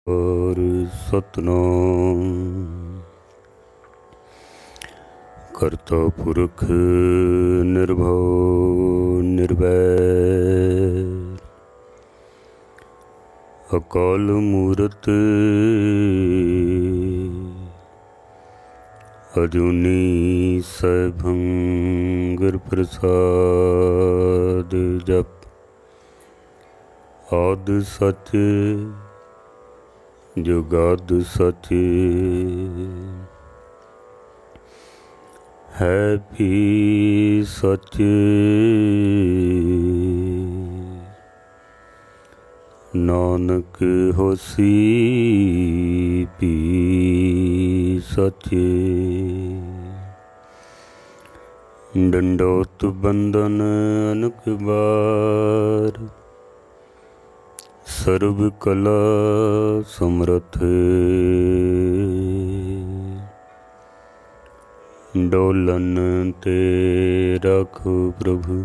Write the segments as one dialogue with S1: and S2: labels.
S1: और सतनाम करता पुरख निर्भव निर्वैर अकाल मूरत अजूनी सैभं गुर प्रसाद जप आद सच जुगाद सच है भी सच नानक होसी भी सच डंडोत बंदन अनक बार सर्व कला समर्थ डोलन ते रखो प्रभु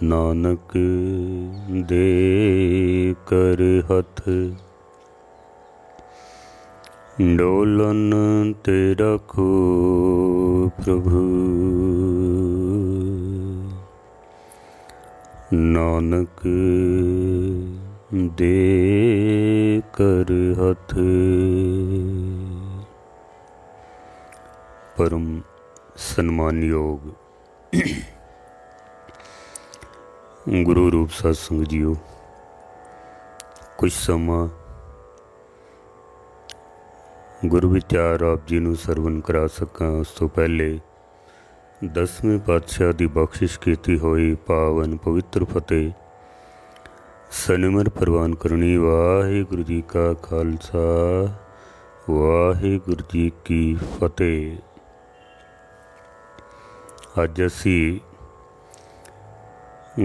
S1: नानक दे कर हथ डोलन ते रखो प्रभु नानक दे कर हथ। परम सन्मानयोग गुरु रूप सत्संग जीओ, कुछ समा गुरु विचार आप जी नूं सरवण करा सकां उस तो पहले 10वें पातशाह की बख्शिश की हुई पावन पवित्र फतेह सनिमर प्रवान करनी। वाहिगुरु जी का खालसा वाहिगुरु जी की फतेह। अज असी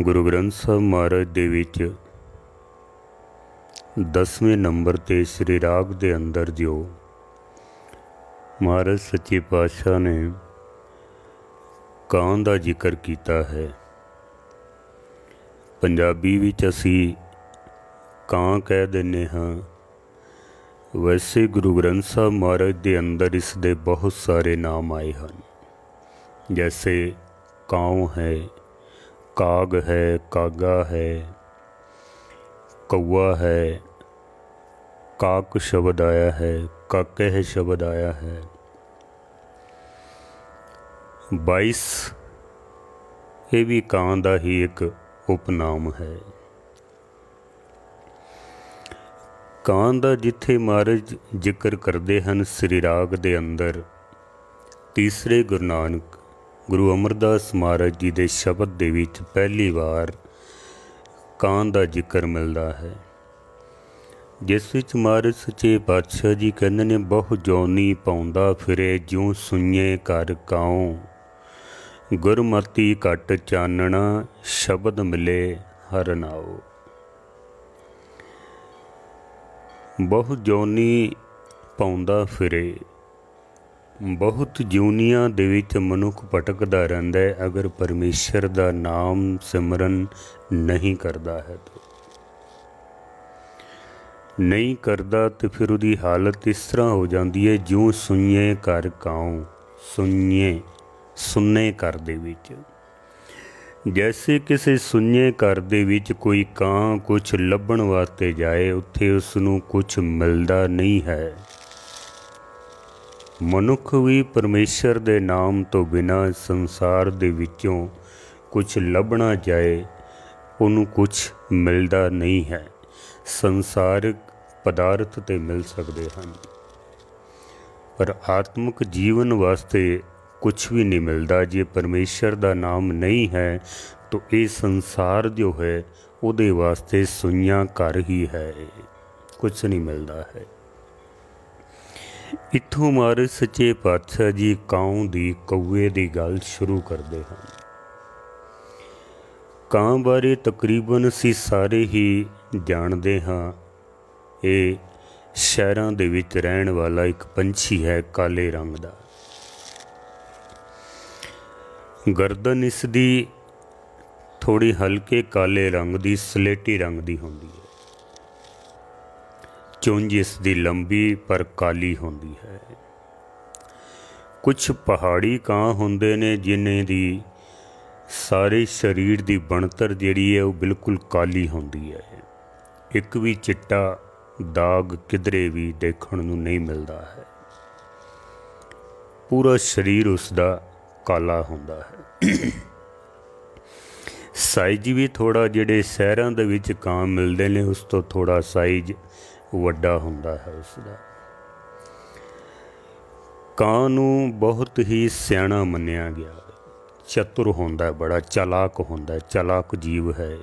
S1: गुरु ग्रंथ साहब महाराज दे विच 10वें नंबर ते श्री राग दे अंदर जो महाराज सच्चे पातशाह ने कां दा जिक्र किया है। पंजाबी विच असी कां कह देने हाँ, वैसे गुरु ग्रंथ साहब महाराज दे अंदर इसके बहुत सारे नाम आए हैं, जैसे काऊ है, काग है, कागा है, कौआ है, काक शब्द आया है, काकह शब्द आया है। 22 ये भी कां दा ही एक उपनाम है। कां दा जिथे महाराज जिक्र करते हैं श्री राग दे अंदर, तीसरे गुरु नानक गुरु अमरदास महाराज जी के शब्द दे विच पहली बार कां दा जिक्र मिलता है, जिस विच महाराज सच्चे पातशाह जी कहते ने बहु जौनी पाउंदा फिरे ज्यों सुइए कर काऊं गुरमति घट चानना शब्द मिले हर नाओ। बहु जौनी पाउंदा फिरे, बहुत जूनियां दे विच मनुख भटकदा रहिंदा है अगर परमेश्वर दा नाम सिमरन नहीं करता है तो नहीं करता, तो फिर उहदी हालत इस तरह हो जाती है ज्यों सुइए कर काऊं, सुइए सुन्ने घर दे विच, जैसे किसी सुन्ने घर दे विच कोई कां कुछ लभण वास्ते जाए उत्थे उसनूं कुछ मिलता नहीं है। मनुख भी परमेश्वर दे नाम तो बिना संसार दे विचों कुछ लभना जाए उन्होंने कुछ मिलता नहीं है। संसारिक पदार्थ ते मिल सकते हैं पर आत्मिक जीवन वास्ते कुछ भी नहीं मिलता। जे परमेश्वर का नाम नहीं है तो ये संसार जो है उहदे वास्ते सुइयां घर ही है, कुछ नहीं मिलता है। इत्थों महाराज सच्चे पातशाह जी काऊं दी कौए की गल शुरू करते हैं। कां बारे तकरीबन असी सारे ही जानते हाँ, ये शहरां दे विच रहण वाला एक पंछी है काले रंग का। गर्दन इसदी थोड़ी हल्के काले रंग की सलेटी रंग की होंदी है। ਚੁੰਝ ਇਸ ਦੀ ਲੰਬੀ ਪਰ ਕਾਲੀ ਹੁੰਦੀ ਹੈ। ਕੁਛ ਪਹਾੜੀ ਕਾਂ ਹੁੰਦੇ ਨੇ ਜਿਨ੍ਹਾਂ ਦੀ ਸਾਰੇ ਸਰੀਰ ਦੀ ਬਣਤਰ ਜਿਹੜੀ ਹੈ ਉਹ ਬਿਲਕੁਲ ਕਾਲੀ ਹੁੰਦੀ ਹੈ। ਇੱਕ ਵੀ ਚਿੱਟਾ ਦਾਗ ਕਿਧਰੇ ਵੀ ਦੇਖਣ ਨੂੰ ਨਹੀਂ ਮਿਲਦਾ ਹੈ। ਪੂਰਾ ਸਰੀਰ ਉਸ ਦਾ ਕਾਲਾ ਹੁੰਦਾ ਹੈ। ਸਾਈਜ਼ ਵੀ ਥੋੜ੍ਹਾ, ਜਿਹੜੇ ਸ਼ਹਿਰਾਂ ਦੇ ਵਿੱਚ ਕਾਂ ਮਿਲਦੇ ਨੇ ਉਸ ਤੋਂ ਥੋੜ੍ਹਾ ਸਾਈਜ਼ ਵੱਡਾ ਹੁੰਦਾ ਹੈ ਉਸ ਦਾ। ਕਾਂ ਨੂੰ ਬਹੁਤ ਹੀ ਸਿਆਣਾ ਮੰਨਿਆ ਗਿਆ, ਚਤੁਰ ਹੁੰਦਾ, ਬੜਾ ਚਾਲਾਕ ਹੁੰਦਾ, ਚਾਲਾਕ ਜੀਵ ਹੈ।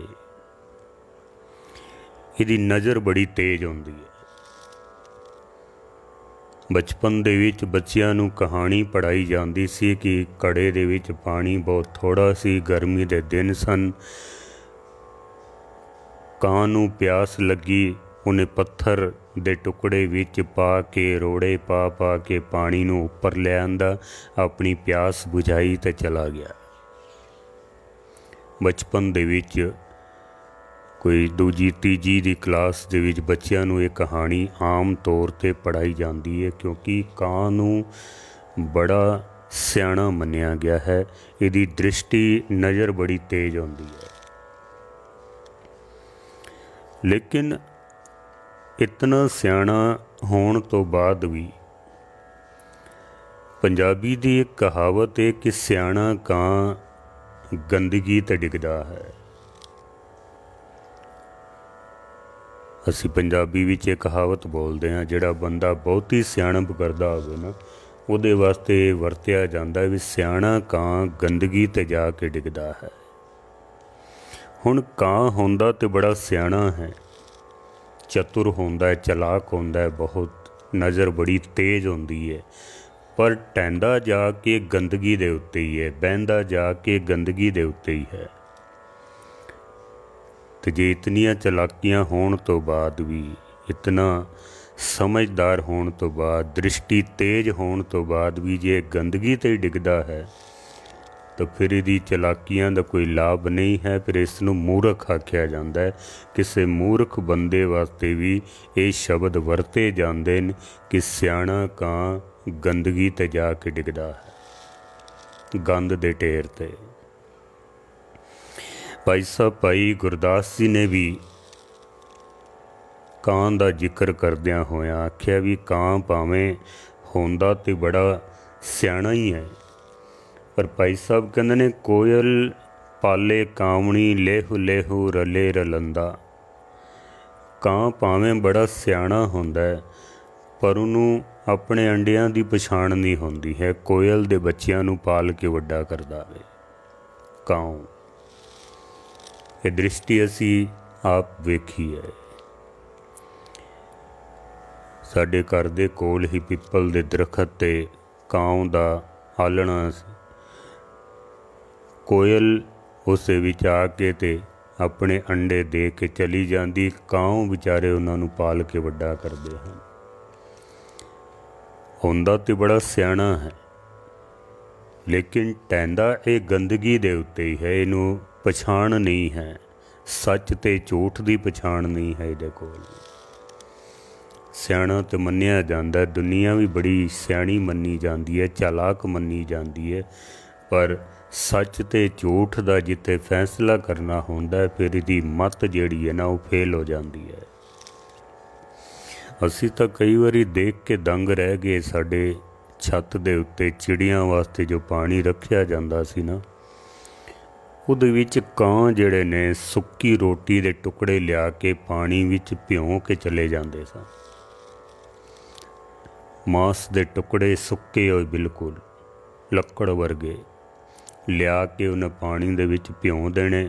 S1: ਇਹਦੀ ਨਜ਼ਰ ਬੜੀ ਤੇਜ਼ ਹੁੰਦੀ ਹੈ। ਬਚਪਨ ਦੇ ਵਿੱਚ ਬੱਚਿਆਂ ਨੂੰ ਕਹਾਣੀ ਪੜ੍ਹਾਈ ਜਾਂਦੀ ਸੀ ਕਿ ਘੜੇ ਦੇ ਵਿੱਚ ਪਾਣੀ ਬਹੁਤ ਥੋੜ੍ਹਾ ਸੀ, ਗਰਮੀ ਦੇ ਦਿਨ ਸਨ, ਕਾਂ ਨੂੰ ਪਿਆਸ ਲੱਗੀ, ਉਹਨੇ ਪੱਥਰ ਦੇ ਟੁਕੜੇ ਵਿੱਚ ਪਾ ਕੇ, ਰੋੜੇ ਪਾ ਪਾ ਕੇ ਪਾਣੀ ਨੂੰ ਉੱਪਰ ਲੈ ਆਂਦਾ, ਆਪਣੀ ਪਿਆਸ ਬੁਝਾਈ ਤੇ ਚਲਾ ਗਿਆ। ਬਚਪਨ ਦੇ ਵਿੱਚ ਕੋਈ ਦੂਜੀ ਤੀਜੀ ਦੀ ਕਲਾਸ ਦੇ ਵਿੱਚ ਬੱਚਿਆਂ ਨੂੰ ਇਹ ਕਹਾਣੀ ਆਮ ਤੌਰ 'ਤੇ ਪੜ੍ਹਾਈ ਜਾਂਦੀ ਹੈ, ਕਿਉਂਕਿ ਕਾਂ ਨੂੰ ਬੜਾ ਸਿਆਣਾ ਮੰਨਿਆ ਗਿਆ ਹੈ। ਇਹਦੀ ਦ੍ਰਿਸ਼ਟੀ, ਨਜ਼ਰ ਬੜੀ ਤੇਜ਼ ਹੁੰਦੀ ਹੈ। ਲੇਕਿਨ ਇਤਨਾ ਸਿਆਣਾ ਹੋਣ ਤੋਂ ਬਾਅਦ ਵੀ ਪੰਜਾਬੀ ਦੀ ਇੱਕ ਕਹਾਵਤ ਹੈ ਕਿ ਸਿਆਣਾ ਕਾਂ ਗੰਦਗੀ 'ਤੇ ਡਿੱਗਦਾ ਹੈ। ਅਸੀਂ ਪੰਜਾਬੀ ਵਿੱਚ ਇਹ ਕਹਾਵਤ ਬੋਲਦੇ ਹਾਂ, ਜਿਹੜਾ ਬੰਦਾ ਬਹੁਤੀ ਸਿਆਣਪ ਕਰਦਾ ਹੋਵੇ ਨਾ, ਉਹਦੇ ਵਾਸਤੇ ਵਰਤਿਆ ਜਾਂਦਾ ਵੀ ਸਿਆਣਾ ਕਾਂ ਗੰਦਗੀ 'ਤੇ ਜਾ ਕੇ ਡਿੱਗਦਾ ਹੈ। ਹੁਣ ਕਾਂ ਹੁੰਦਾ ਤਾਂ ਬੜਾ ਸਿਆਣਾ ਹੈ, ਚਤੁਰ ਹੁੰਦਾ, ਚਲਾਕ ਹੁੰਦਾ, ਬਹੁਤ ਨਜ਼ਰ ਬੜੀ ਤੇਜ਼ ਹੁੰਦੀ ਹੈ, ਪਰ ਟਹਿੰਦਾ ਜਾ ਕੇ ਗੰਦਗੀ ਦੇ ਉੱਤੇ ਹੀ ਹੈ, ਬਹਿੰਦਾ ਜਾ ਕੇ ਗੰਦਗੀ ਦੇ ਉੱਤੇ ਹੀ ਹੈ। ਤੇ ਜੇ ਇਤਨੀਆਂ ਚਲਾਕੀਆਂ ਹੋਣ ਤੋਂ ਬਾਅਦ ਵੀ, ਇਤਨਾ ਸਮਝਦਾਰ ਹੋਣ ਤੋਂ ਬਾਅਦ, ਦ੍ਰਿਸ਼ਟੀ ਤੇਜ਼ ਹੋਣ ਤੋਂ ਬਾਅਦ ਵੀ ਜੇ ਗੰਦਗੀ 'ਤੇ ਡਿੱਗਦਾ ਹੈ ਤਾਂ ਫਿਰ ਇਹਦੀ ਚਲਾਕੀਆਂ ਦਾ ਕੋਈ ਲਾਭ ਨਹੀਂ ਹੈ। ਫਿਰ ਇਸ ਨੂੰ ਮੂਰਖ ਆਖਿਆ ਜਾਂਦਾ ਹੈ। ਕਿਸੇ ਮੂਰਖ ਬੰਦੇ ਵਾਸਤੇ ਵੀ ਇਹ ਸ਼ਬਦ ਵਰਤੇ ਜਾਂਦੇ ਨੇ ਕਿ ਸਿਆਣਾ ਕਾਂ ਗੰਦਗੀ 'ਤੇ ਜਾ ਕੇ ਡਿੱਗਦਾ ਹੈ, ਗੰਦ ਦੇ ਢੇਰ 'ਤੇ। ਭਾਈ ਸਾਹਿਬ ਭਾਈ ਗੁਰਦਾਸ ਜੀ ਨੇ ਵੀ ਕਾਂ ਦਾ ਜ਼ਿਕਰ ਕਰਦਿਆਂ ਹੋਇਆਂ ਆਖਿਆ ਵੀ ਕਾਂ ਭਾਵੇਂ ਹੁੰਦਾ ਤੇ ਬੜਾ ਸਿਆਣਾ ਹੀ ਹੈ, ਪਰ ਭਾਈ ਸਾਹਿਬ ਕਹਿੰਦੇ ਨੇ ਕੋਇਲ ਪਾਲੇ ਕਾਮਣੀ ਲੇਹੂ ਲੇਹੂ ਰਲੇ ਰਲੰਦਾ। ਕਾਂ ਭਾਵੇਂ ਬੜਾ ਸਿਆਣਾ ਹੁੰਦਾ ਹੈ, ਪਰ ਉਹਨੂੰ ਆਪਣੇ ਅੰਡਿਆਂ ਦੀ ਪਛਾਣ ਨਹੀਂ ਹੁੰਦੀ ਹੈ। ਕੋਇਲ ਦੇ ਬੱਚਿਆਂ ਨੂੰ ਪਾਲ ਕੇ ਵੱਡਾ ਕਰਦਾ ਵੇ ਕਾਂ। ਇਹ ਦ੍ਰਿਸ਼ਟੀ ਅਸੀਂ ਆਪ ਵੇਖੀ ਹੈ। ਸਾਡੇ ਘਰ ਦੇ ਕੋਲ ਹੀ ਪਿੱਪਲ ਦੇ ਦਰਖਤ 'ਤੇ ਕਾਂ ਦਾ ਆਲਣਾ ਸੀ। ਕੋਇਲ ਉਸ ਵਿੱਚ ਆ ਕੇ ਤੇ ਆਪਣੇ ਅੰਡੇ ਦੇ ਕੇ ਚਲੀ ਜਾਂਦੀ, ਕਾਂ ਵਿਚਾਰੇ ਉਹਨਾਂ ਨੂੰ ਪਾਲ ਕੇ ਵੱਡਾ ਕਰਦੇ ਹਨ। ਹੁੰਦਾ ਤੇ ਬੜਾ ਸਿਆਣਾ ਹੈ, ਲੇਕਿਨ ਟਹਿੰਦਾ ਇਹ ਗੰਦਗੀ ਦੇ ਉੱਤੇ ਹੀ ਹੈ। ਇਹਨੂੰ ਪਛਾਣ ਨਹੀਂ ਹੈ, ਸੱਚ ਤੇ ਝੂਠ ਦੀ ਪਛਾਣ ਨਹੀਂ ਹੈ ਇਹਦੇ ਕੋਲ। ਸਿਆਣਾ ਤਾਂ ਮੰਨਿਆ ਜਾਂਦਾ, ਦੁਨੀਆ ਵੀ ਬੜੀ ਸਿਆਣੀ ਮੰਨੀ ਜਾਂਦੀ ਹੈ, ਚਾਲਾਕ ਮੰਨੀ ਜਾਂਦੀ ਹੈ, ਪਰ ਸੱਚ ਤੇ ਝੂਠ ਦਾ ਜਿੱਥੇ ਫੈਸਲਾ ਕਰਨਾ ਹੁੰਦਾ ਫਿਰ ਇਹਦੀ ਮੱਤ ਜਿਹੜੀ ਹੈ ਨਾ ਉਹ ਫੇਲ ਹੋ ਜਾਂਦੀ ਹੈ। ਅਸੀਂ ਤਾਂ ਕਈ ਵਾਰੀ ਦੇਖ ਕੇ ਦੰਗ ਰਹਿ ਗਏ। ਸਾਡੇ ਛੱਤ ਦੇ ਉੱਤੇ ਚਿੜੀਆਂ ਵਾਸਤੇ ਜੋ ਪਾਣੀ ਰੱਖਿਆ ਜਾਂਦਾ ਸੀ ਨਾ, ਉਹਦੇ ਵਿੱਚ ਕਾਂ ਜਿਹੜੇ ਨੇ ਸੁੱਕੀ ਰੋਟੀ ਦੇ ਟੁਕੜੇ ਲਿਆ ਕੇ ਪਾਣੀ ਵਿੱਚ ਭਿਉਂ ਕੇ ਚਲੇ ਜਾਂਦੇ ਸਨ। ਮਾਂਸ ਦੇ ਟੁਕੜੇ ਸੁੱਕੇ ਹੋਏ ਬਿਲਕੁਲ ਲੱਕੜ ਵਰਗੇ ਲਿਆ ਕੇ ਉਹਨੇ ਪਾਣੀ ਦੇ ਵਿੱਚ ਭਿਉਂ ਦੇਣੇ।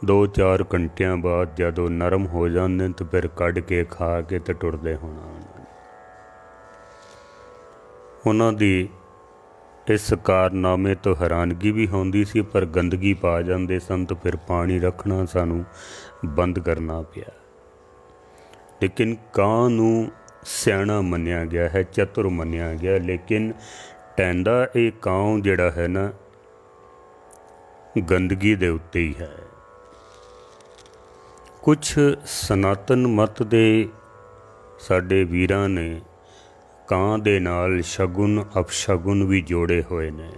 S1: 2-4 ਘੰਟਿਆਂ ਬਾਅਦ ਜਦੋਂ ਨਰਮ ਹੋ ਜਾਂਦੇ ਤਾਂ ਫਿਰ ਕੱਢ ਕੇ ਖਾ ਕੇ ਤੇ ਟੁਰਦੇ ਹੋਣਾ। ਉਹਨਾਂ ਦੀ ਇਸ ਕਾਰਨਾਮੇ ਤੋਂ ਹੈਰਾਨਗੀ ਵੀ ਹੁੰਦੀ ਸੀ, ਪਰ ਗੰਦਗੀ ਪਾ ਜਾਂਦੇ ਸਨ ਤਾਂ ਫਿਰ ਪਾਣੀ ਰੱਖਣਾ ਸਾਨੂੰ ਬੰਦ ਕਰਨਾ ਪਿਆ। ਲੇਕਿਨ ਕਾਂ ਨੂੰ ਸਿਆਣਾ ਮੰਨਿਆ ਗਿਆ ਹੈ, ਚਤੁਰ ਮੰਨਿਆ ਗਿਆ, ਲੇਕਿਨ ਟਹਿੰਦਾ ਇਹ ਕਾਂ ਜਿਹੜਾ ਹੈ ਨਾ ਗੰਦਗੀ ਦੇ ਉੱਤੇ ਹੀ ਹੈ। ਕੁਛ ਸਨਾਤਨ ਮਤ ਦੇ साडे वीरां ने ਕਾਂ ਦੇ ਨਾਲ ਸ਼ਗੁਨ ਅਪਸ਼ਗੁਨ ਵੀ ਜੋੜੇ ਹੋਏ ਨੇ।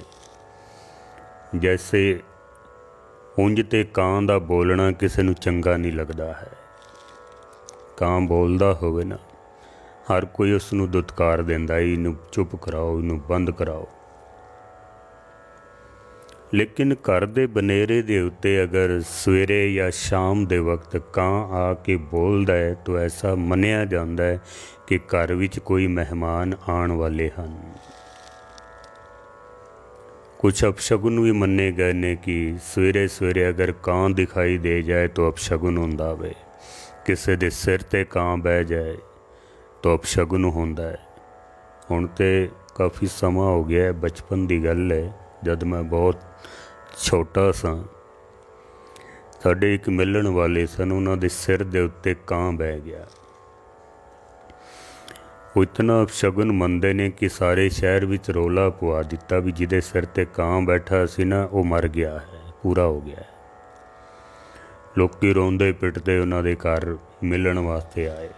S1: जैसे ਉਂਝ ਤੇ ਕਾਂ ਦਾ ਬੋਲਣਾ ਕਿਸੇ ਨੂੰ ਚੰਗਾ ਨਹੀਂ ਲੱਗਦਾ ਹੈ। ਕਾਂ ਬੋਲਦਾ ਹੋਵੇ ਨਾ, ਹਰ ਕੋਈ ਉਸ ਨੂੰ ਦੁਤਕਾਰ ਦਿੰਦਾ, ਇਹਨੂੰ ਚੁੱਪ ਕਰਾਓ, ਇਹਨੂੰ ਬੰਦ ਕਰਾਓ। ਲੇਕਿਨ ਘਰ ਦੇ ਬਨੇਰੇ ਦੇ ਉੱਤੇ ਅਗਰ ਸਵੇਰੇ ਜਾਂ ਸ਼ਾਮ ਦੇ ਵਕਤ ਕਾਂ ਆ ਕੇ ਬੋਲਦਾ ਹੈ ਤਾਂ ਐਸਾ ਮੰਨਿਆ ਜਾਂਦਾ ਹੈ ਕਿ ਘਰ ਵਿੱਚ ਕੋਈ ਮਹਿਮਾਨ ਆਉਣ ਵਾਲੇ ਹਨ। कुछ अपशगुन भी मन्ने गए ने कि सवेरे सवेरे अगर ਕਾਂ दिखाई दे जाए तो अपशगुन होंदा वे, किसी दे सिर ते ਕਾਂ बह जाए तो अपशगुन होंदा है। हुण ते काफ़ी समा हो गया है, बचपन की गल है, जद मैं बहुत छोटा सा साडे एक मिलन वाले सन, उन्हां दे सिर दे उत्ते ਕਾਂ बह गया। वो इतना अपशगुन मनते ने कि सारे शहर विच रौला पवा दिता भी जिहदे सिर ते ਕਾਂ बैठा सी ना वो मर गया है, पूरा हो गया है। लोकी रोंदे पिटदे उन्हां दे घर मिलन वास्ते आए,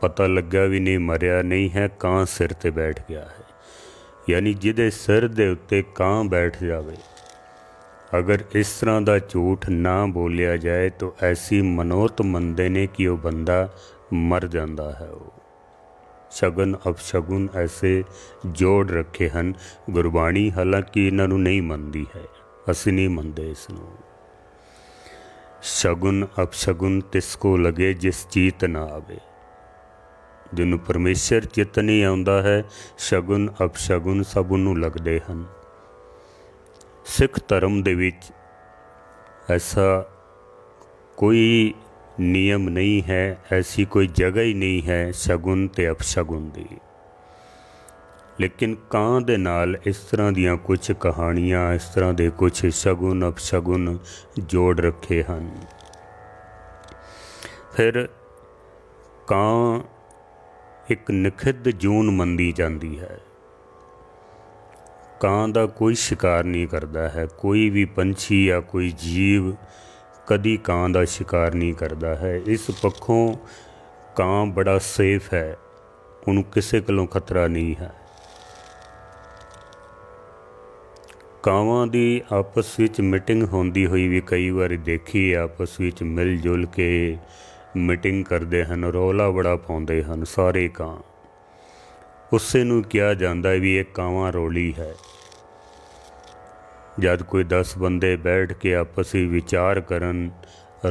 S1: पता लग्या भी नहीं मरिया नहीं है, ਕਾਂ सिर ते बैठ गया है। यानी जिहदे सिर दे उत्ते ਕਾਂ बैठ जावे, अगर इस तरह का झूठ ना बोलिया जाए तो ऐसी मनोत मनते ने कि वह बंदा मर जाता है। वो शगन अपशगुन ऐसे जोड़ रखे हैं गुरबाणी, हालांकि इन्हों नहीं मनती है, असी नहीं मनते इसनों। शगुन अपशगुन तिसको लगे जिस चीत ना आवे, जिन्हों परमेश्वर चित नहीं आउंदा है, शगुन अपशगुन सब उन्हों लगते हैं। सिख धर्म दे विच ऐसा कोई नियम नहीं है, ऐसी कोई जगह ही नहीं है शगुन ते अपशगुन दी। लेकिन ਕਾਂ दे नाल इस तरह दियाँ कुछ कहानियाँ, इस तरह के कुछ शगुन अपशगुन जोड़ रखे हैं। फिर ਕਾਂ एक निखिद्ध जून मनदी जाती है। ਕਾਂ ਦਾ कोई शिकार नहीं करता है, कोई भी पंछी या कोई जीव कदी ਕਾਂ ਦਾ शिकार नहीं करता है। इस पक्षों ਕਾਂ बड़ा सेफ है, उन्होंने किसी कोलों खतरा नहीं है। ਕਾਵਾਂ ਦੀ आपस ਵਿੱਚ मीटिंग होंदी हुई भी कई बार देखी, आपस ਵਿੱਚ मिल जुल के मीटिंग करते हैं, रौला बड़ा पाते हैं सारे ਕਾਂ। उसे नूं किया जाता है भी ये ਕਾਵਾਂ रौली है। जब कोई 10 बंदे बैठ के आपस में विचार करन,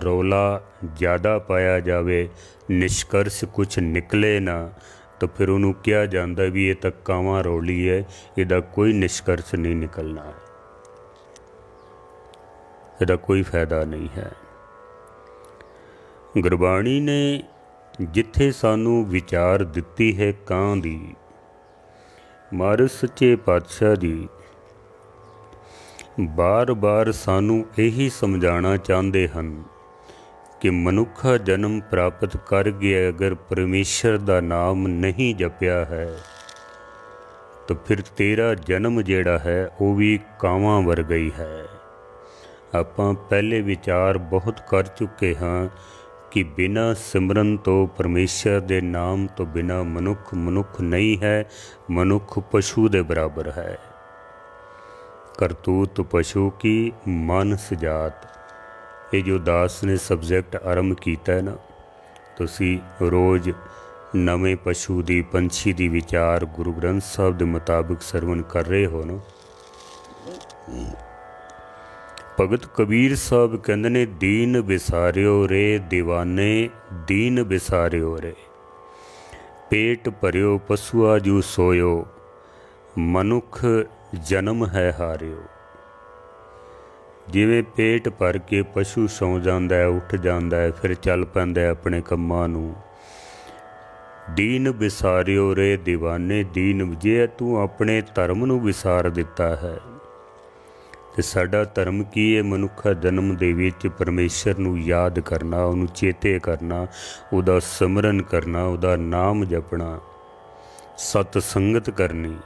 S1: रौला ज़्यादा पाया जावे, निष्कर्ष कुछ निकले ना, तो फिर उन्होंने कहा जाता भी ये तो ਕਾਂ रौली है, इसका कोई निष्कर्ष नहीं निकलना है, इसका कोई फायदा नहीं है। गुरबाणी ने जिथे सानू विचार दिती है ਕਾਂ दी, महाराज सच्चे पातशाह जी बार बार सानू यही समझाना चाहते हैं कि मनुखा जन्म प्राप्त कर गया, अगर परमेश्वर का नाम नहीं जपिया है तो फिर तेरा जन्म जेड़ा है वो भी ਕਾਵਾਂ वर्गा ही है। आपां पहले विचार बहुत कर चुके हाँ कि बिना सिमरन तो, परमेश्वर के नाम तो बिना मनुख मनुख नहीं है, मनुख पशु के बराबर है। करतूत पशु की मानस जात, ये जो दास ने सबजैक्ट आरंभ किया है ना, तुसी रोज़ नवे पशु की पंछी की विचार गुरु ग्रंथ साहब के मुताबिक सरवण कर रहे हो ना। भगत कबीर साहब कहते ने दीन विसारियो रे दीवाने, दीन विसारियो रे, पेट भरियो पशुआ जू सोयो, मनुख जन्म है हारियो। जिवें पेट भर के पशु सौ जाता है, उठ जाता है, फिर चल पैंदा है अपने कंमां नूं। दीन विसारियो रे दीवाने, दीन जे तू अपने धर्म नूं विसार दिता है ते साडा धर्म की है, मनुखा जन्म दे विच परमेश्वर नूं याद करना, उहनूं चेते करना, उहदा सिमरन करना, उहदा नाम जपना, सत संगत करनी।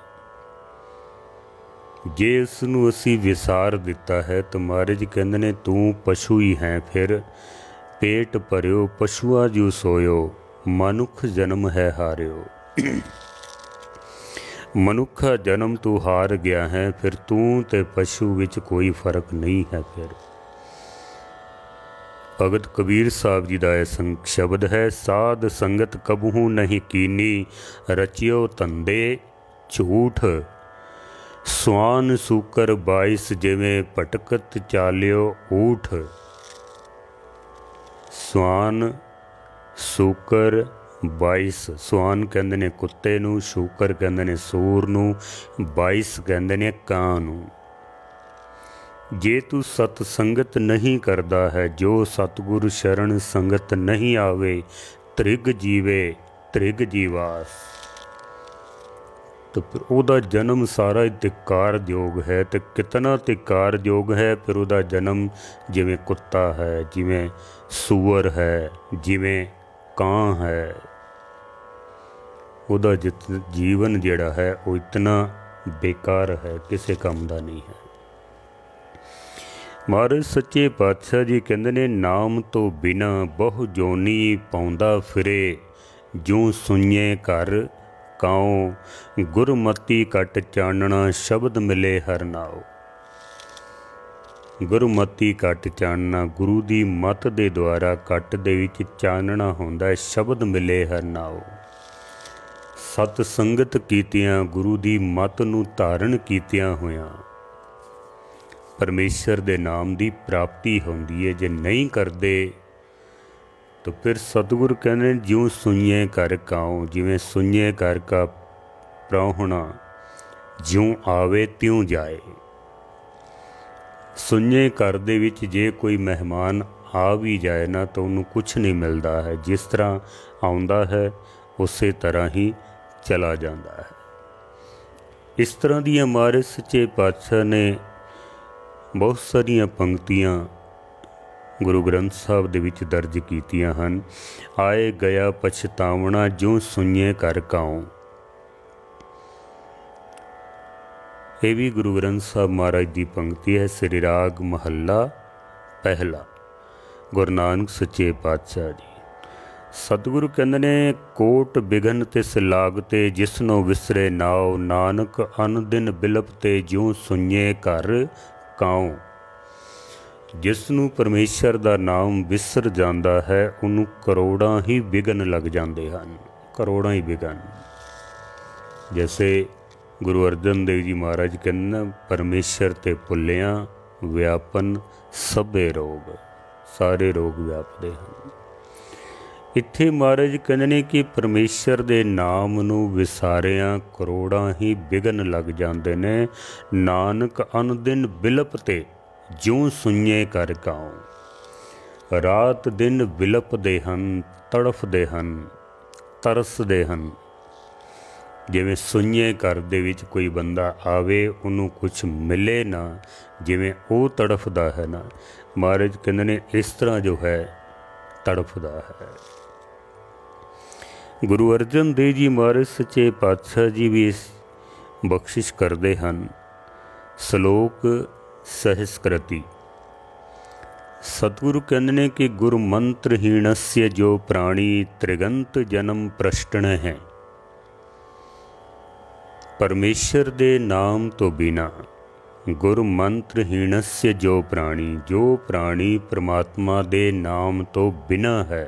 S1: जे उसनूं असी विसार दिता है तो महाराज कहंदे ने तू पशु ही है। फिर पेट भरियो पशुआ जू सोयो, मनुख जन्म है हारियो। मनुखा जन्म तू हार गया है, फिर तू ते पशु विच कोई फर्क नहीं है। फिर भगत कबीर साहब जी का यह शब्द है, साध संगत कबहू नहीं कीनी, रचियो धंधे झूठ। स्वान सूकर 22 जिवें भटकत चालियो ऊठ। स्वान सूकर 22, स्वान कहते ने कुत्ते नूं, शूकर कहते ने सूर नूं, 22 कहते ने कां नूं। जे तू सतसंगत नहीं करता है, जो सतगुरु शरण संगत नहीं आवे, त्रिग जीवे त्रिग जीवास। तो फिर उहदा जन्म सारा धिक्कारयोग है। तो कितना धिक्कारयोग है। फिर उहदा जन्म जिवें कुत्ता है, जिवें सूअर है, जिवें कां है। उहदा जीवन जिहड़ा है वो इतना बेकार है, किसी काम का नहीं है। महाराज सच्चे पातशाह जी कहते ने, नाम तो बिना बहु जोनी पाउंदा फिरे, जूं सुइए घर काओ। गुरमती कट चानना शब्द मिले हर नाओ। गुरमती कट चानना, गुरु की मत के द्वारा कट दे विच चानना होंदा है, शब्द मिले हर नाओ। सत संगत कीतियां, गुरु की मत नूं धारण कीतियां होयां परमेश्वर दे नाम की प्राप्ति होंदी है। जे नहीं करते तो फिर सतगुरु कहने, ज्यों सुइए घर काओ। जिवें सुइए घर का प्राहुणा ज्यों आवे त्यों जाए। सुइए घर दे विच जे कोई मेहमान आ भी जाए ना, तो उन्होंने कुछ नहीं मिलता है। जिस तरह आउंदा है उस तरह ही चला जाता है। इस तरह दी हमारे सच्चे पातशाह ने बहुत सारिया पंक्तियां गुरु ग्रंथ साहब दे विच दर्ज कीतियां हन। आए गया पछतावना, जो सुइए घर काओ। ये भी गुरु ग्रंथ साहब महाराज की पंक्ति है। श्री राग महला पहला, गुरु नानक सच्चे पातशाह जी। सतगुरु कहते ने, कोट बिघन तिस लागते, जिसनो विसरे नाओ। नानक अन दिन बिलपते, ज्यों सुइए घर काओ। जिसनों परमेश्वर का नाम विसर जाता है, उन्होंने करोड़ां ही विघन लग जाते हैं। करोड़ां ही विघन। जैसे गुरु अर्जन देव जी महाराज कहते, परमेश्वर ते भुलिया व्यापन सभे रोग। सारे रोग व्यापते हैं। इत्थे महाराज कहते ने कि परमेश्वर दे नाम नूं विसारिया करोड़ां ही विघन लग जाते ने। नानक अन दिन बिलपते, ज्यों सुइए घर काओ। रात दिन विलपदे हन, तड़फदे हन, तरसदे हन। जिवें सुइए घर दे विच कोई बंदा आवे, उन्होंने कुछ मिले ना, जिवें वो तड़फदा है ना, महाराज कहते ने इस तरह जो है तड़फदा है। गुरु अर्जन देव जी महाराज सच्चे पातशाह जी भी इस बख्शिश करते हैं। श्लोक सहस्कृति। सतगुरु कहते हैं कि गुरु मंत्रहीणस्य जो प्राणी, त्रिगंत जन्म प्रश्न है। परमेश्वर दे नाम तो बिना गुरु मंत्रहीणस्य जो प्राणी, जो प्राणी परमात्मा दे नाम तो बिना है,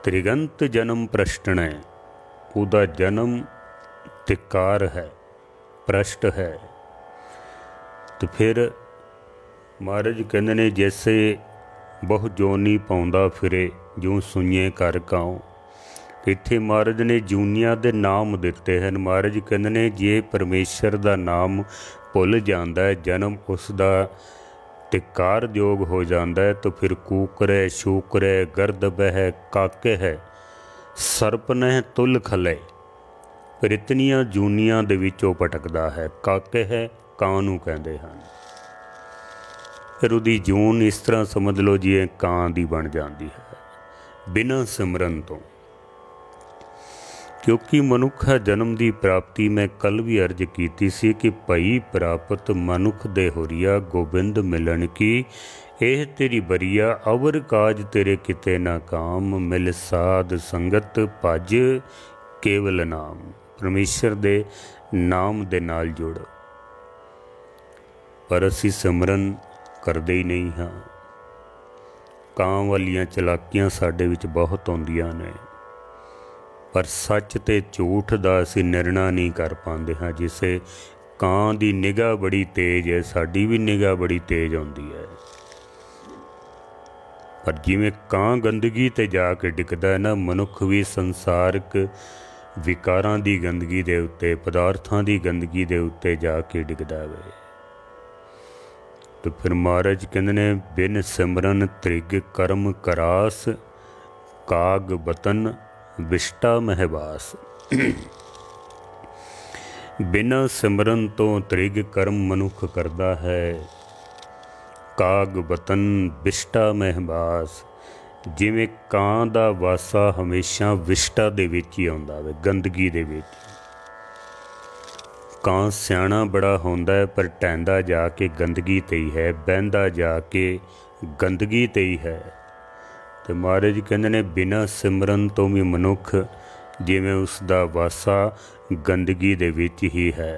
S1: त्रिगंत जन्म प्रश्न है। उदा जन्म धिक्कार है, प्रश्न है। तो फिर महाराज कहते ने, जैसे बहु जोनी पाउंदा फिरे, जो सुइए घर काओ। इत्थे महाराज ने जूनिया दे नाम दिते हैं। महाराज कहते ने, जे परमेश्वर का नाम भुल जाता है, जन्म उसका धिक्कार योग हो जाता है, तो फिर कूकरे शूकरे गर्दब है, काके है, सरपन है, तुल खले। फिर इतनिया जूनिया दे विचों भटकदा है। काके है, कां नूं कहंदे हन। फिर उहदी जून इस तरह समझ लो जी कां दी बन जाती है, बिना सिमरन तो। क्योंकि मनुखा जन्म की प्राप्ति मैं कल भी अर्ज की सी कि भई प्राप्त मनुख दे होरिया गोबिंद मिलन की, एह तेरी बरिया अवर काज तेरे किते ना काम, मिल साध संगत भज केवल नाम। परमेश्वर दे नाम दे नाल जुड़। पर असी सिमरन करते ही नहीं हाँ। ਕਾਂ वालियां चलाकियां साडे विच बहुत आउंदियां ने, पर सच ते झूठ दा असी निर्णा नहीं कर पाते हाँ। जिसे ਕਾਂ दी निगाह बड़ी तेज है, साडी भी निगाह बड़ी तेज आउंदी है। पर जिवें ਕਾਂ गंदगी ते जाके डिगदा है ना, मनुख भी संसारक विकारां दी गंदगी दे उत्ते, पदार्थां दी गंदगी दे उत्ते जाके डिगदा वे। तो फिर महाराज कहते ने बिन सिमरन त्रिग कर्म करास, काग बतन विष्टा महबास। बिना सिमरन तो त्रिग कर्म मनुख करता है, काग बतन विष्टा महबास। जिवें ਕਾਂ ਦਾ ਵਾਸਾ हमेशा विष्टा दे विच ही आउंदा वे, गंदगी दे विच। ਕਾਂ सियाणा बड़ा होंदा है, पर टहंदा जाके गंदगी ते ही है, बहंदा जाके गंदगी ते ही है। तो महाराज कहते ने बिना सिमरन तो भी मनुख जिवें उसका वासा गंदगी दे विच ही है।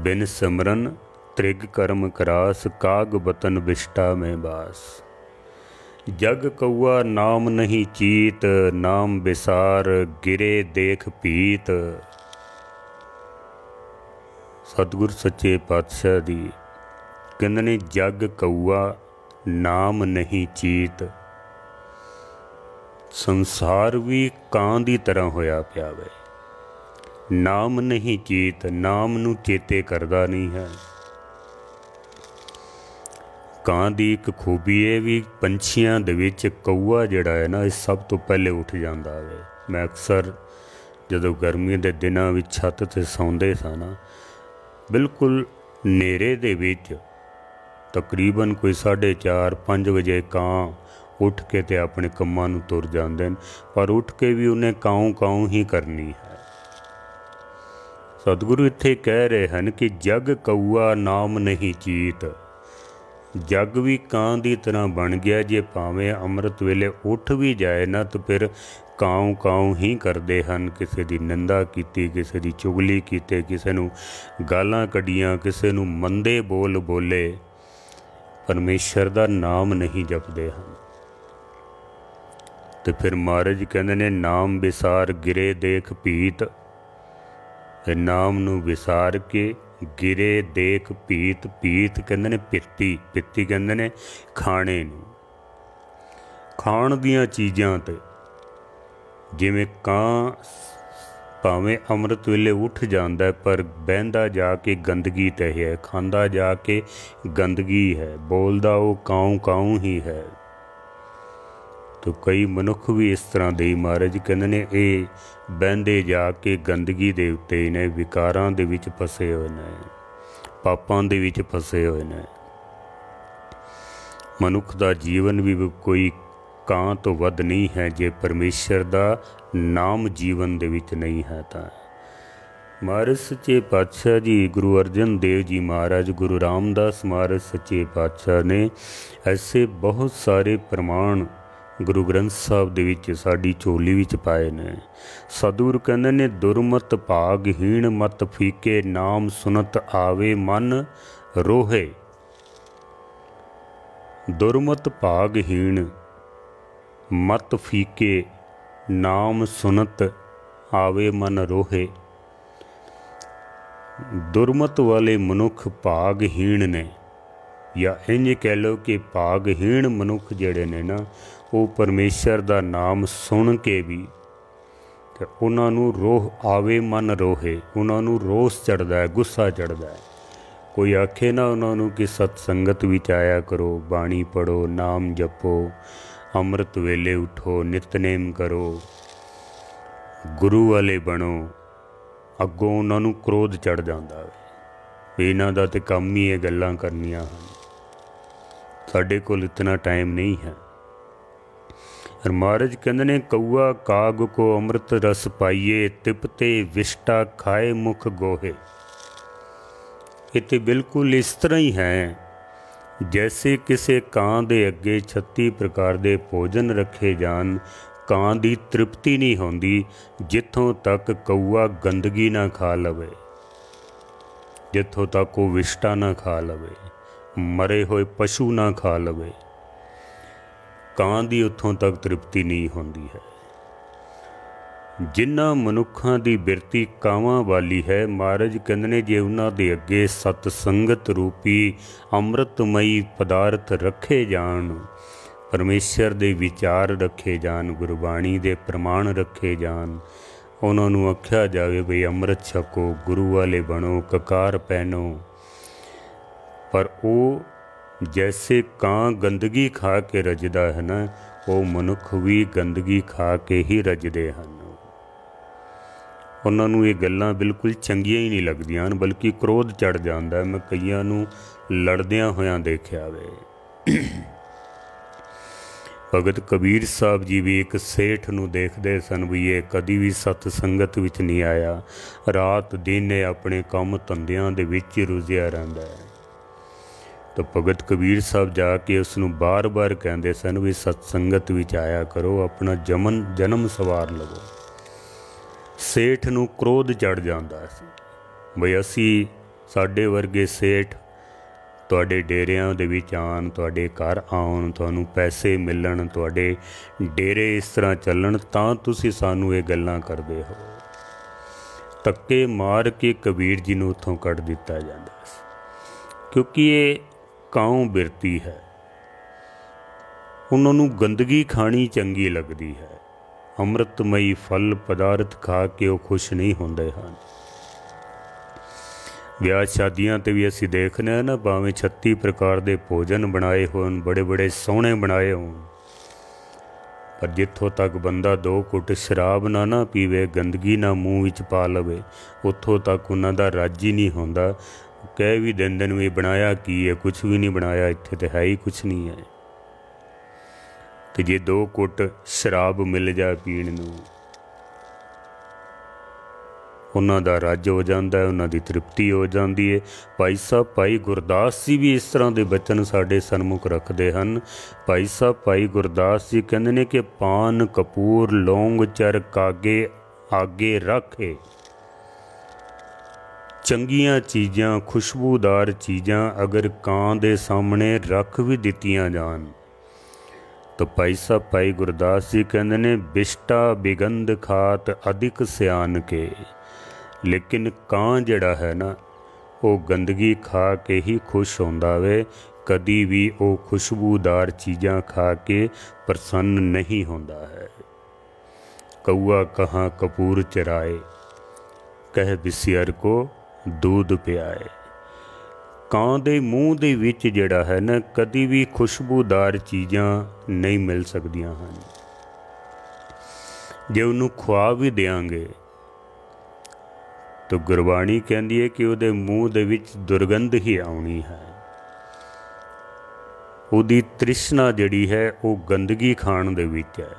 S1: बिन सिमरन त्रिग कर्म करास, काग बतन विष्टा में बास। जग कौआ नाम नहीं चीत, नाम बिसार गिरे देख पीत। सतगुर सच्चे पातशाह दी कहंदे ने जग कौआ नाम नहीं चीत। संसार भी ਕਾਂ ਦੀ तरह होया पिया वे, नाम नहीं चीत, नाम नू चेते करदा नहीं है। ਕਾਂ ਦੀ एक खूबी है भी पंछियां दे विच कौआ जिहड़ा है ना, ये सब तो पहले उठ जांदा वे। मैं अक्सर जदों गर्मी दे दिनां विच छत ते सौंदे सा ना, बिल्कुल नेरे दे विच तकरीबन कोई 4:30-5 बजे ਕਾਂ उठ के ते अपने कम्मां नूं तुर जांदे ने, पर उठ के भी उन्हें काऊं काऊं ही करनी है। सतगुरु इत्थे कह रहे हैं कि जग कौआ नाम नहीं चीत। जग भी ਕਾਂ ਦੀ तरह बन गया। जे भावें अमृत वेले उठ भी जाए ना, तो फिर ਕਾऊं ਕਾऊं ही करते हैं। किसी की निंदा की, किसी की चुगली की, किसी नूं गालां कढ़ियां, किसी नूं मंदे बोल बोले, परमेश्वर का नाम नहीं जपते हैं। तो फिर महाराज कहते ने नाम विसार गिरे देख पीत। नाम नूं विसार के गिरे देख पीत। पीत कहते ने पित्ती, पित्ती कहते ने खाने नूं, खाण दियां चीज़ां ते। जिवें ਕਾਂ भावें अमृत वेले उठ जाता है, पर बहंदा जाके गंदगी ते है, खांदा जाके गंदगी है, बोलदा वो काऊं काऊं ही है। तो कई मनुख भी इस तरह दे महाराज कहंदे ने ये बहंदे जाके गंदगी दे उत्ते ने, विकारां दे विच फसे होए ने, पापां दे विच फसे होए ने। मनुख दा जीवन भी कोई ਕਾਂ तो वध नहीं है जे परमेश्वर दा नाम जीवन दे विच नहीं है। तां महाराज सच्चे पातशाह जी, गुरु अर्जन देव जी महाराज, गुरु रामदास महाराज सच्चे पातशाह ने ऐसे बहुत सारे प्रमाण गुरु ग्रंथ साहब दे विच साडी झोली विच पाए ने। सतगुर कहंदे ने दुरमत भागहीण मत फीके, नाम सुनत आवे मन रोहे। दुरमत भागहीण मत फीके, नाम सुनत आवे मन रोहे। दुरमत वाले मनुख भागहीण ने, या इंज कह लो कि भागहीण मनुख जिहड़े ने ना, वो परमेश्वर दा नाम सुन के भी ते उन्हां नूं रोह आवे मन रोहे। उन्हां नूं रोस चढ़दा है, गुस्सा चढ़दा है। कोई आखे ना उन्हां नूं कि सतसंगत विच आया करो, बाणी पढ़ो, नाम जपो, अमृत वेले उठो, नितनेम करो, गुरु वाले बनो, अगों उन्होंने क्रोध चढ़ जाता है। इन्हां दा ते काम ही ये गल्लां करनियां हन, साडे कोल इतना टाइम नहीं है। पर महाराज कहते ने कौआ काग को अमृत रस पाइए, तिपते विष्टा खाए मुख गोहे। ये तो बिल्कुल इस तरह ही है जैसे किसी कां दे अगे 36 प्रकार के भोजन रखे जान, कां दी तृप्ति नहीं होंदी जिथों तक कौआ गंदगी ना खा लवे, जिथों तक वो विष्टा ना खा लवे, मरे हुए पशु ना खा लवे, कां दी उत्थों तक तृप्ति नहीं होंदी है। जिन्हां मनुखां दी बिरती कावां वाली है, महाराज कहंदे ने जे उन्हां दे अगे सतसंगत रूपी अमृतमयी पदार्थ रखे जान, परमेश्वर दे विचार रखे जान, गुरबाणी दे प्रमाण रखे जान, उन्हां नूं आख्या जावे बई अमृत छको, गुरु वाले बनो, ककार पहनो, पर वो जैसे कां गंदगी खा के रजदा है ना, वो मनुख भी गंदगी खा के ही रजदे हैं। उन्होंने ये गल्लां बिल्कुल चंगियां ही नहीं लगदियां, बल्कि क्रोध चढ़ जाता है। मैं कईयां नूं लड़दियां होयां देखिया वे। भगत कबीर साहब जी भी एक सेठ नूं देखदे सन भी ये कदी भी सतसंगत विच नहीं आया, रात दिन अपने काम धंधियां दे विच ही रुझिया रहिंदा है। तो भगत कबीर साहब जाके उसनूं बार बार कहते सन भी सतसंगत विच आया करो, अपना जन्म सवार लवो। सेठ नूं क्रोध चढ़ जाता सी बई असी साडे वर्गे सेठ तुहाडे डेरियां दे विच आन, तुहाडे घर आउण, तुहानूं पैसे मिलन, तुहाडे डेरे इस तरह चलन, तां तुसीं सानूं ये गल्लां करदे हो। धक्के मार के कबीर जी नूं उत्थों कढ दिता जांदा सी, क्योंकि ये काऊ बिरती है, उन्होंने गंदगी खानी चंगी लगती है। अमृतमयी फल पदार्थ खा के वो खुश नहीं होंदे हैं। ब्याह शादियां ते भी असी देखने हैं ना, भावें 36 प्रकार के भोजन बनाए होन, बड़े बड़े सोहने बनाए होन, पर जिथों तक बंदा 2 घुट शराब ना पीवे, गंदगी ना मूँह विच पा लवे, उत्थों तक उन्हां दा राजी नहीं होंदा। कह भी देंदे ने भी बनाया की है, कुछ भी नहीं बनाया, इत्थे तो है ही कुछ नहीं है। तो जे 2 घुट शराब मिल जाए पीण नूं, उन्हां दा रज हो जाता है, उन्हां दी तृप्ति हो जाती है। भाई साहब भाई गुरदास जी भी इस तरह के बचन साडे सन्मुख रखते हैं। भाई साहब भाई गुरदास जी कहते हैं कि पान कपूर लौंग चर कागे आगे रखे, चंगियां चीज़ां खुशबूदार चीज़ां अगर कां दे सामने रख भी दित्तियां जान, तो भाई साहब भाई गुरदास जी कहते ने बिष्टा बिगंध खात अधिक सियान के, लेकिन कां जड़ा है ना वो गंदगी खा के ही खुश होंदा वे, कदी भी वो खुशबूदार चीज़ां खा के प्रसन्न नहीं होंदा है। कौआ कहाँ कपूर चराए, कह बिसियर को दूध पियाए। कां दे मूँह दे विच जिहड़ा है ना कदी भी खुशबूदार चीज़ां नहीं मिल सकदियां हैं। जे उन्होंने खुआ भी देंगे तो गुरबाणी कहती है कि उहदे मूँह दे विच दुर्गंध ही आउणी है। उहदी तृष्णा जिहड़ी है वो गंदगी खाण दे विच है।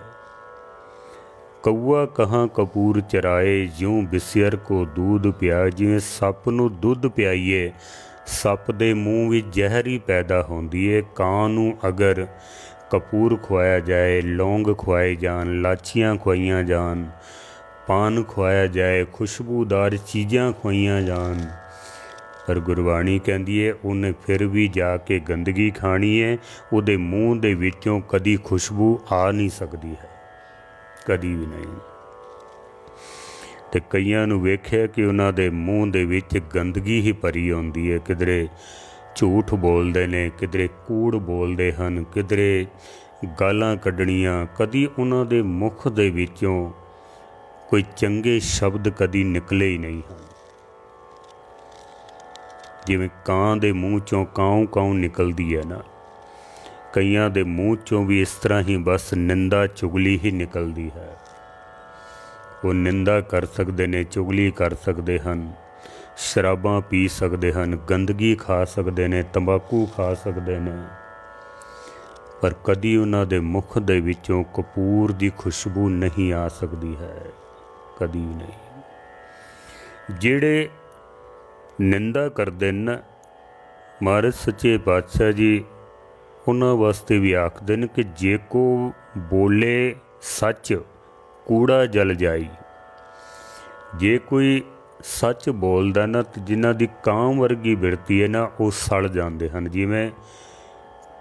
S1: कौआ कहाँ कपूर चराए, ज्यों बिसियर को दूध पिया। जिवें सप नूं दुध पियाईए, सप दे मूँह विच जहर ही पैदा होंदी है। कां नूं अगर कपूर खुआया जाए, लौंग खुआए जान, लाचियां खुआइयां जान, पान खुआया जाए, खुशबूदार चीज़ां खुआइयां जान, पर गुरबाणी कहती है उन्हें फिर भी जाके गंदगी खानी है। उहदे मूँह दे विचों कदी खुशबू आ नहीं सकती है, कदी भी नहीं। तो कईयां नूं वेख्या कि उन्हां दे मूँह दे विच गंदगी ही भरी होंदी है। किधरे झूठ बोलते ने, किधरे कूड़ बोलते हैं, किधरे गालां कढ़नियां, कदी उन्हां दे मुख दे विचों कोई चंगे शब्द कदी निकले ही नहीं हैं। जिवें कां दे मूँह चों काऊं काऊं निकलदी है ना, कईयां दे मूँह चों भी इस तरह ही बस निंदा चुगली ही निकलती है। वो निंदा कर सकते ने, चुगली कर सकते हैं, शराबां पी सकते हैं, गंदगी खा सकते हैं, तंबाकू खा सकते हैं, पर कदी उन्हां दे मुख दे विचों कपूर दी खुशबू नहीं आ सकती है, कदी नहीं। जिहड़े निंदा करदे न महाराज सच्चे पातशाह जी उन्हां वास्ते भी आखदे न कि जे को बोले सच कूड़ा जल जाई। जे कोई सच बोलदा ना तो जिन्हां दी कां वर्गी बिरती है ना वो सड़ जाते हैं। जिवें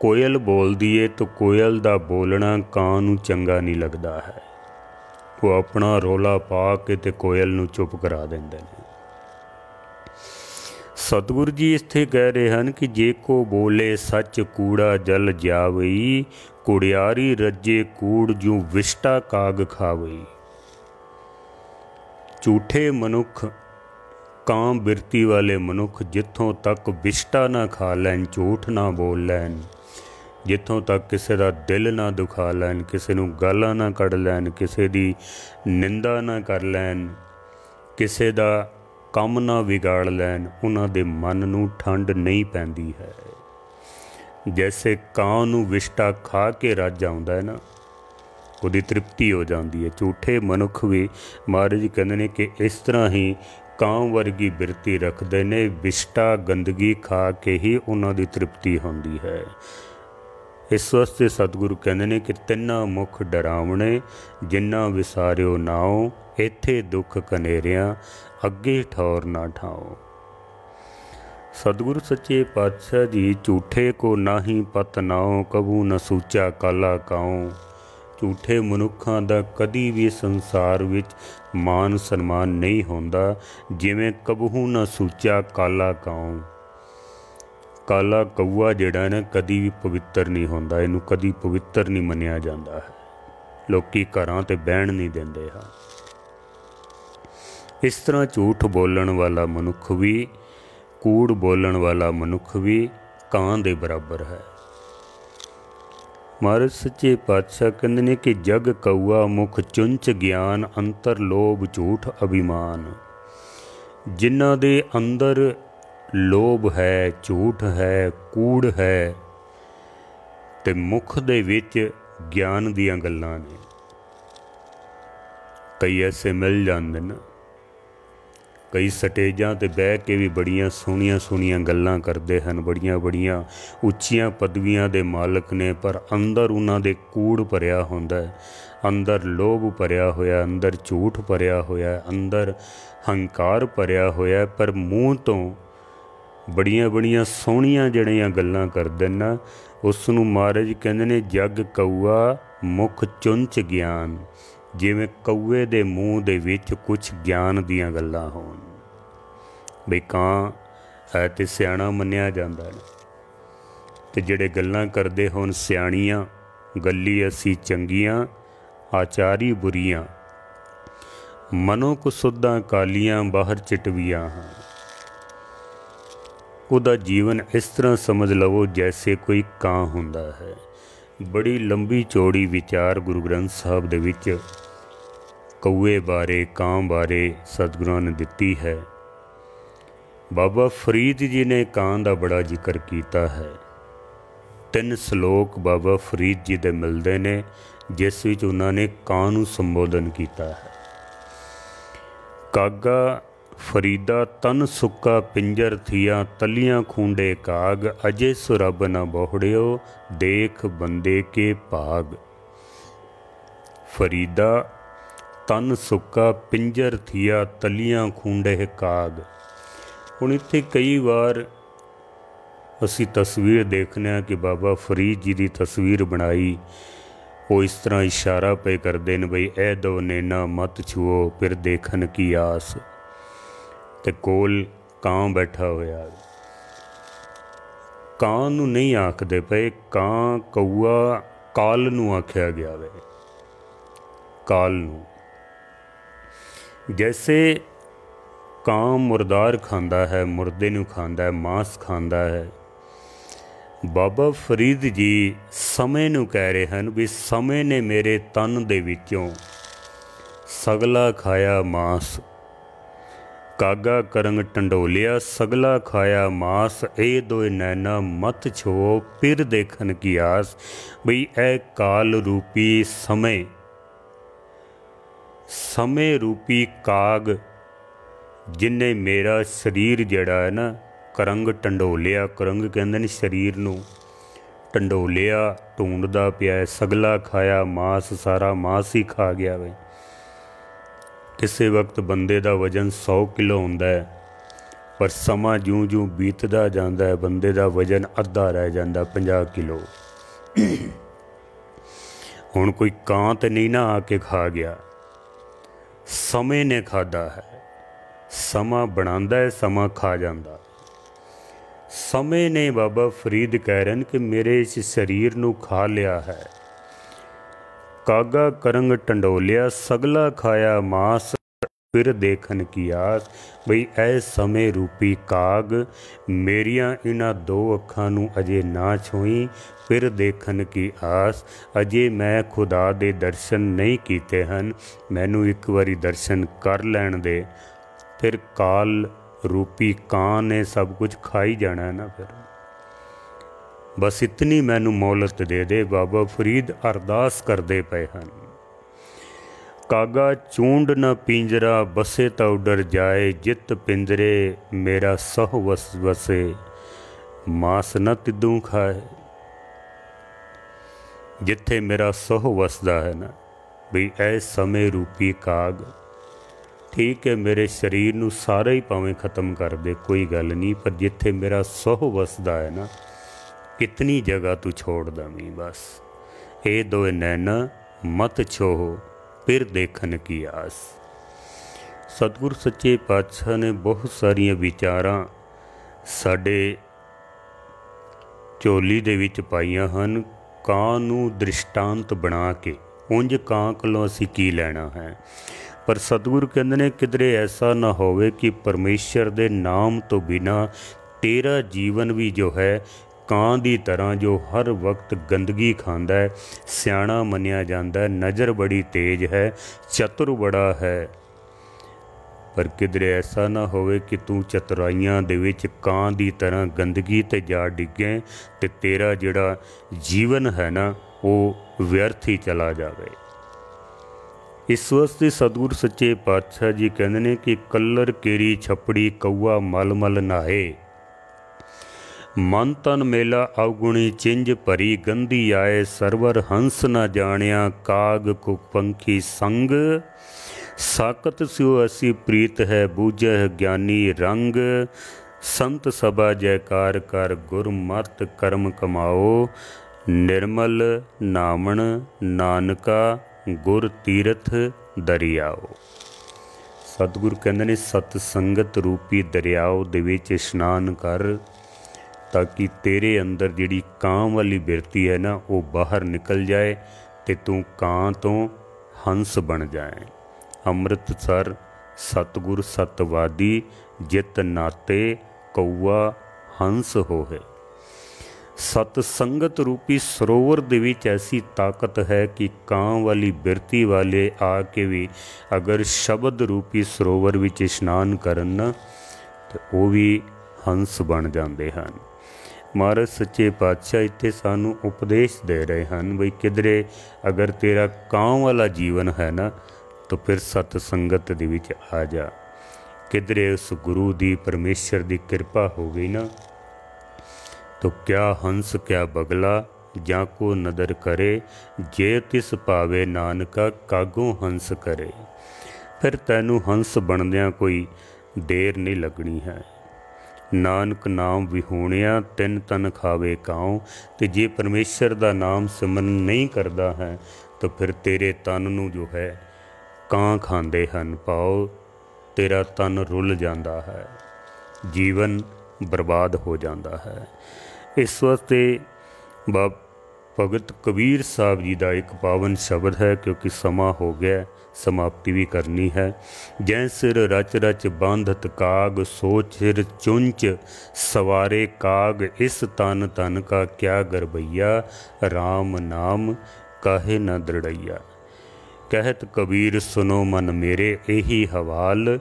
S1: कोयल बोलदी है तो कोयल दा बोलना कां नूं चंगा नहीं लगता है, वो अपना रौला पा के ते कोयल नूं चुप करा देंदे ने। सतगुरु जी इत्थे कह रहे हैं कि जे को बोले सच कूड़ा जल जावई, कुड़ियारी रजे कूड़ जू विष्टा काग खावई। झूठे मनुख कां बिरती वाले मनुख जिथों तक विष्टा ना खा लैन, झूठ ना बोल लैन, जिथों तक किसी का दिल ना दुखा लैन, किसी नूं गालां ना कढ़ लैन, किसी दी निंदा ना कर लैन, किसी दा काम ना बिगाड़ लैन, उन्हां दे मन नूं ठंड नहीं पैंदी है। जैसे कां नूं विष्टा खा के रज आउंदा है ना, उहदी तृप्ति हो जाती है। झूठे मनुख भी महाराज जी कहते हैं कि इस तरह ही कां वर्गी बिरती रखते ने, विष्टा गंदगी खा के ही उन्हां दी तृप्ति होंदी है। इस वास्ते सतगुरु कहते हैं कि तिन्ना मुख डरावने जिन्ना विसारियो नाओ, इत्थे दुख कनेरिया अगे ठौर ना ठाओ। सतगुरु सच्चे पातशाह जी झूठे को नाही पत नाओ, कबू न सूचा काला काओ। झूठे मनुखां दा कदी भी संसार विच मान सन्मान नहीं होंदा, जिवें कबहू न सूचा काला काओ। काला कौआ जिहड़ा ना कदी भी पवित्र नहीं होंदा, इनू कदी पवित्र नहीं मन्निया जाता है, लोकी घरां ते बहण नहीं देंदे हैं। इस तरह झूठ बोलण वाला मनुख भी, कूड़ बोलण वाला मनुख भी कां दे बराबर है। महाराज सच्चे पातशाह कहते हैं कि जग कौआ मुख चुंच ज्ञान, अंतर लोभ झूठ अभिमान। जिन्हां दे अंदर लोभ है, झूठ है, कूड़ है, ते मुख दे विच ज्ञान दियां गल्लां ने। कई ऐसे मिल जांदे न, कई स्टेजां ते बह के भी बड़ियां सोहणियां सोहणियां गल्लां करदे हन, बड़ियां बड़ियां उच्चियां पदवियां दे मालक ने, पर अंदर उन्हां दे कूड़ भरिया हुंदा है, अंदर लोभ भरिया होया, अंदर झूठ भरिया होया, अंदर हंकार भरिया होया, पर मूँह तो बड़ियां बड़ियां सोहणियां जिहड़ियां गल्लां करदे न, उस नूं महाराज कहंदे ने जग कौआ मुख चुंच ज्ञान। जिवें कौए दे मूँह दे विच कुछ ज्ञान दियां गल्लां होण। बई कां है ते सियाणा मन्निया जांदा है, ते जिहड़े गल्लां करदे होण सियाणियां, गल्ली असी चंगियां, आचारी बुरियां, मनो कुसुद्दां कालियां, बाहर चिटवियां हां। उहदा जीवन इस तरह समझ लवो जैसे कोई कां हुंदा है। बड़ी लंबी चौड़ी विचार गुरु ग्रंथ साहब दे विच कौए बारे, कां बारे सतगुरां ने दिती है। बाबा फरीद जी ने कां दा बड़ा जिक्र किया है। 3 श्लोक बाबा फरीद जी दे मिलते ने, जिस विच उन्होंने कां नूं संबोधन किया है। कागा फरीदा तन सुक्का पिंजर थिया, तलियां खूंडे काग, अजे सुरब न बहुड़ियो, देख बंदे के भाग। फरीदा तन सुक्का पिंजर थिया, तलियां खूंडे काग। हुण इत्थे कई बार असी तस्वीर देखने कि बाबा फरीद जी की तस्वीर बनाई, वो इस तरह इशारा पे करते हैं बई ए दो नैना मत छुओ फिर देखन की आस, ते कोल कां बैठा होया। कां नूं नहीं आखदे पे, कां कौआ काल नूं आख्या गया वे, काल नूं। जैसे कां मुर्दार खांदा है, मुर्दे नूं खांदा है, मांस खांदा है, बाबा फरीद जी समय नूं कह रहे हैं भी समय ने मेरे तन दे विचों सगला खाया मांस, कागा करंग टंडोलिया सगला खाया मास, ए दोए नैना मत छो फिर देखन की आस। बई ए काल रूपी समय, समय रूपी काग जिन्ने मेरा शरीर जड़ा है ना करंग टंडोलिया, करंग कहते ने शरीर नूं, टंडोलिया ढूंढदा पिया है, सगला खाया मास, सारा मास ही खा गया वे। किसी वक्त बंदे दा वजन 100 किलो हुंदा है, पर समा जूं जूं बीतदा जांदा है बंदे दा वजन अद्धा रह जांदा 50 किलो। हुण कोई कां ते नहीं ना आके खा गया, समय ने खादा है। समा बनांदा है, समा खा जांदा। समय ने बाबा फरीद कह रहे हैं कि मेरे इस शरीर नूं खा लिया है। कागा करंग टंडोलिया सगला खाया मास, फिर देखन की आस। बई ऐ समय रूपी काग मेरिया इन्हां दो अखां नूं अजे ना छोई, फिर देखन की आस। अजे मैं खुदा दे दर्शन नहीं कीते हन, मैनू एक बारी दर्शन कर लैण दे, फिर काल रूपी कां ने सब कुछ खाई जाना है ना। फिर बस इतनी मैनू मोहलत दे दे। बाबा फरीद अरदास करते पे हैं। कागा चूंड न पिंजरा बसे तो उडर जाए, जित पिंजरे मेरा सह वस वसे, मास न तिदू खाए। जिथे मेरा सह वसदा है ना, भी ऐ समय रूपी काग, ठीक है मेरे शरीर नू सारा ही भावें ख़त्म कर दे, कोई गल नहीं, पर जिथे मेरा सह वसदा है ना, कितनी जगह तू छोड़ दमी बस। ए दोए नैना मत छोहो फिर देखन की आस। सतगुर सच्चे पातशाह ने बहुत सारिया विचारां साडे झोली दे विच पाईयां हन। कां नू दृष्टांत बना के, उंज कां कोलों असीं की लैणा है, पर सतगुरु कहते हैं किधरे ऐसा ना होवे कि परमेश्वर दे नाम तो बिना तेरा जीवन भी जो है कां दी तरह जो हर वक्त गंदगी खांदा है। सियाणा मनिया जाता है, नज़र बड़ी तेज है, चतुर बड़ा है, पर किधरे ऐसा ना होवे कि तू चतुराइयां दे विच कां दी तरह गंदगी ते जा डिगे ते तेरा जिहड़ा जीवन है ना वो व्यर्थ ही चला जावे। इस वास्ते सतगुर सच्चे पातशाह जी कहते हैं कि कलर केरी छपड़ी कौआ मल मल नहाए, मन तन मेला अवगुणी चिंज भरी गंदी आए, सरवर हंस न जानिया काग को पंखी संग, साकत स्यो असी प्रीत है बूझह ज्ञानी रंग, संत सभा जयकार कर गुरमत कर्म कमाओ, निर्मल नामण नानका गुर तीरथ दरियाओ। सतगुर कहते ने सतसंगत रूपी दरियाओ दे विच इशनान कर, ताकि तेरे अंदर जिहड़ी कां वाली बिरती है ना वो बाहर निकल जाए ते तू कां तो हंस बन जाए। अमृतसर सतगुर सतवादी जित नाते कौआ हंस होए। सतसंगत रूपी सरोवर दे विच ऐसी ताकत है कि कां वाली बिरती वाले आके भी अगर शब्द रूपी सरोवर विच इशनान करन ना तो वो भी हंस बन जाते हैं। महाराज सच्चे पातशाह इत्थे सानू उपदेश दे रहे हैं बई किधरे अगर तेरा कां वाला जीवन है ना तो फिर सतसंगत दे विच आ जा। किधरे उस गुरु दी परमेश्वर दी कृपा हो गई ना तो क्या हंस क्या बगला जाको नदर करे, जे तिस पावे नानका कागों हंस करे। फिर तैनू हंस बनदियां कोई देर नहीं लगनी है। नानक नाम विहूणिया तिन तन खावे काऊं, ते जे परमेश्वर दा नाम सिमरन नहीं करदा है तो फिर तेरे तन नू जो है कां खांदे हन। पाओ तेरा तन रुल जाता है, जीवन बर्बाद हो जाता है। इस वास्ते भगत कबीर साहब जी का एक पावन शब्द है, क्योंकि समा हो गया समाप्ति भी करनी है। जै सिर रच रच बांधत काग, सोच सिर चुंच सवारे काग, इस तन तन का क्या गरबैया, राम नाम काहे न दृढ़ैया। कहत कबीर सुनो मन मेरे, यही हवाल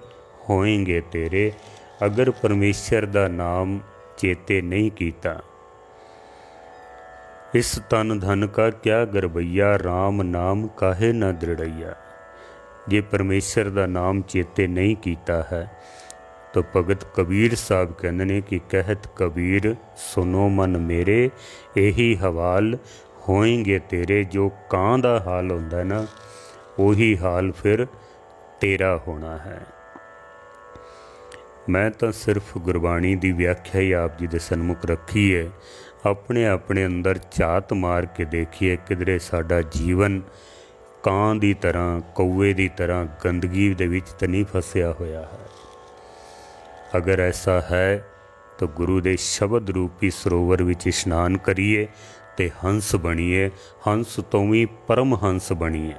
S1: होएंगे तेरे। अगर परमेश्वर का नाम चेते नहीं कीता, इस तन धन का क्या गरबैया, राम नाम काहे न दृढ़ैया। जे परमेश्वर का नाम चेते नहीं कीता है तो भगत कबीर साहब कहते हैं कि कहत कबीर सुनो मन मेरे, यही हवाल होएंगे तेरे। जो कां दा हाल होंदा है ना, वही हाल फिर तेरा होना है। मैं तो सिर्फ गुरबाणी की व्याख्या ही आप जी के सन्मुख रखी है। अपने अपने अंदर झात मार के देखिए, किधरे साडा जीवन कां दी तरह, कौए की तरह गंदगी दे विच तो नहीं फसिया होया है। अगर ऐसा है तो गुरु दे शब्द रूपी सरोवर विच इशनान करिए ते हंस बनिए, हंस तो भी परम हंस बनिए।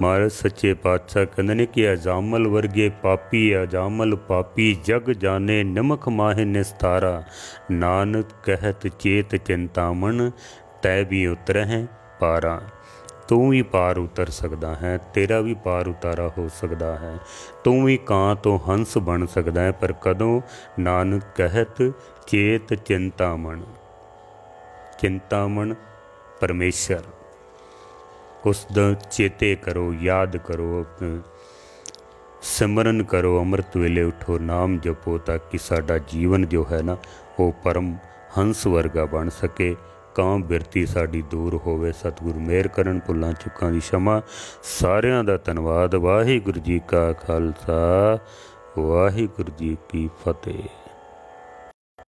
S1: महाराज सच्चे पातशाह कहते हैं कि अजामल वर्गे पापी, अजामल पापी जग जाने, निमक माहे निस्तारा। नानक कहत चेत चिंतामन, तै भी उतरह पारा। तू भी पार उतर सकता है, तेरा भी पार उतारा हो सकता है। तू भी कां तो हंस बन सकता है, पर कदों? नानक कहत चेत चिंतामन। चिंतामन परमेश्वर, उसदा चेते करो, याद करो, सिमरन करो, अमृत वेले उठो, नाम जपो, ताकि साडा जीवन जो है ना वो परम हंस वर्गा बन सके। कां बिरती साडी दूर होवे। सतगुरु मेहर करन, भुल्लां चुक्कां दी क्षमा। सारियां दा धन्नवाद। वाहिगुरू जी का खालसा, वाहिगुरू जी की फतेह।